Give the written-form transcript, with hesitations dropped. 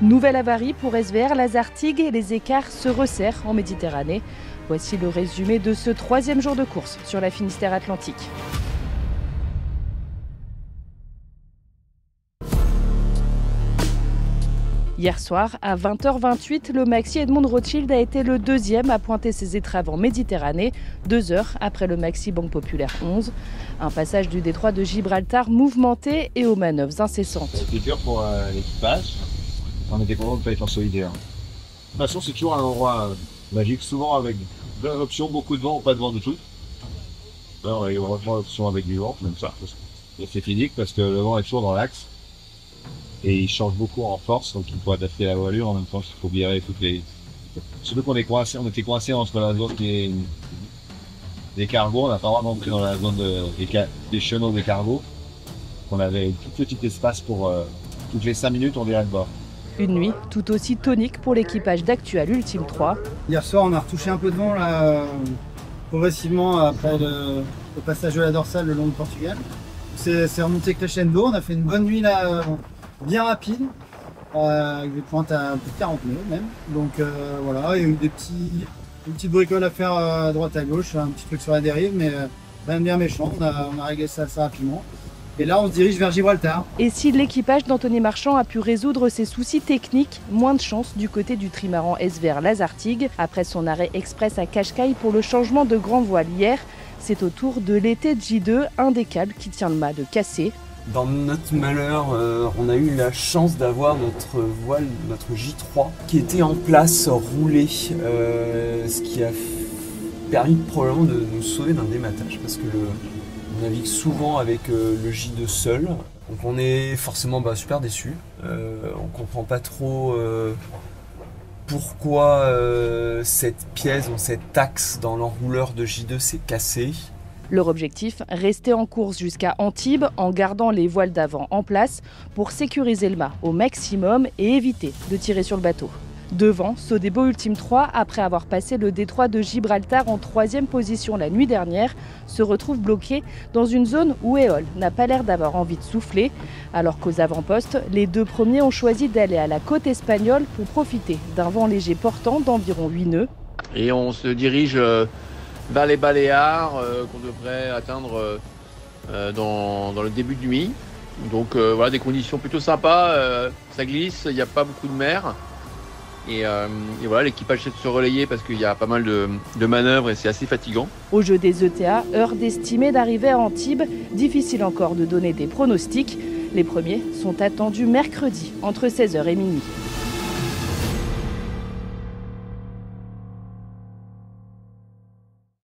Nouvelle avarie pour SVR Lazartigue et les écarts se resserrent en Méditerranée. Voici le résumé de ce 3e jour de course sur la Finistère Atlantique. Hier soir, à 20h28, le Maxi Edmond Rothschild a été le 2e à pointer ses étraves en Méditerranée, 2 heures après le Maxi Banque Populaire 11. Un passage du détroit de Gibraltar mouvementé et aux manœuvres incessantes. C'était dur pour l'équipage. On était content de ne pas être en solidaire. De toute façon, c'est toujours un endroit magique, souvent avec deux options, beaucoup de vent ou pas de vent du tout. Là, on a eu vraiment l'option avec du vent, même ça. C'est physique parce que le vent est toujours dans l'axe. Et il change beaucoup en force, donc il faut adapter la voilure en même temps qu'il faut virer toutes les... Surtout qu'on est coincé, on était coincé entre la zone des cargos, on n'a pas vraiment entré dans la zone des chenaux des cargos. On avait un tout petit espace pour toutes les 5 minutes on virait de bord. Une nuit tout aussi tonique pour l'équipage d'Actual Ultime 3. Hier soir on a retouché un peu de vent là, progressivement après le passage de la dorsale le long de Portugal. C'est remonté crescendo, on a fait une bonne nuit là. Bien rapide, avec des pointes à plus de 40 nœuds même. Donc voilà, il y a eu des petites bricoles à faire à droite à gauche, un petit truc sur la dérive, mais rien de bien méchant, on a réglé ça assez rapidement. Et là on se dirige vers Gibraltar. Et si l'équipage d'Anthony Marchand a pu résoudre ses soucis techniques, moins de chance du côté du trimaran SVR Lazartigue. Après son arrêt express à Cascais pour le changement de grand voile hier, c'est au tour de l'été de J2, un des câbles qui tient le mât de casser. Dans notre malheur, on a eu la chance d'avoir notre voile, notre J3, qui était en place, roulé, ce qui a permis probablement de nous sauver d'un dématage, parce que on navigue souvent avec le J2 seul, donc on est forcément super déçus. On comprend pas trop pourquoi cette pièce, cette axe dans l'enrouleur de J2 s'est cassée. Leur objectif, rester en course jusqu'à Antibes en gardant les voiles d'avant en place pour sécuriser le mât au maximum et éviter de tirer sur le bateau. Devant, Sodebo Ultime 3, après avoir passé le détroit de Gibraltar en 3e position la nuit dernière, se retrouve bloqué dans une zone où Éole n'a pas l'air d'avoir envie de souffler. Alors qu'aux avant-postes, les 2 premiers ont choisi d'aller à la côte espagnole pour profiter d'un vent léger portant d'environ 8 nœuds. Et on se dirige vers les Baléares qu'on devrait atteindre dans le début de nuit. Donc voilà, des conditions plutôt sympas, ça glisse, il n'y a pas beaucoup de mer. Et voilà, l'équipage essaie de se relayer parce qu'il y a pas mal de manœuvres et c'est assez fatigant. Au jeu des ETA, heure d'estimer d'arriver à Antibes, difficile encore de donner des pronostics. Les premiers sont attendus mercredi entre 16h et minuit.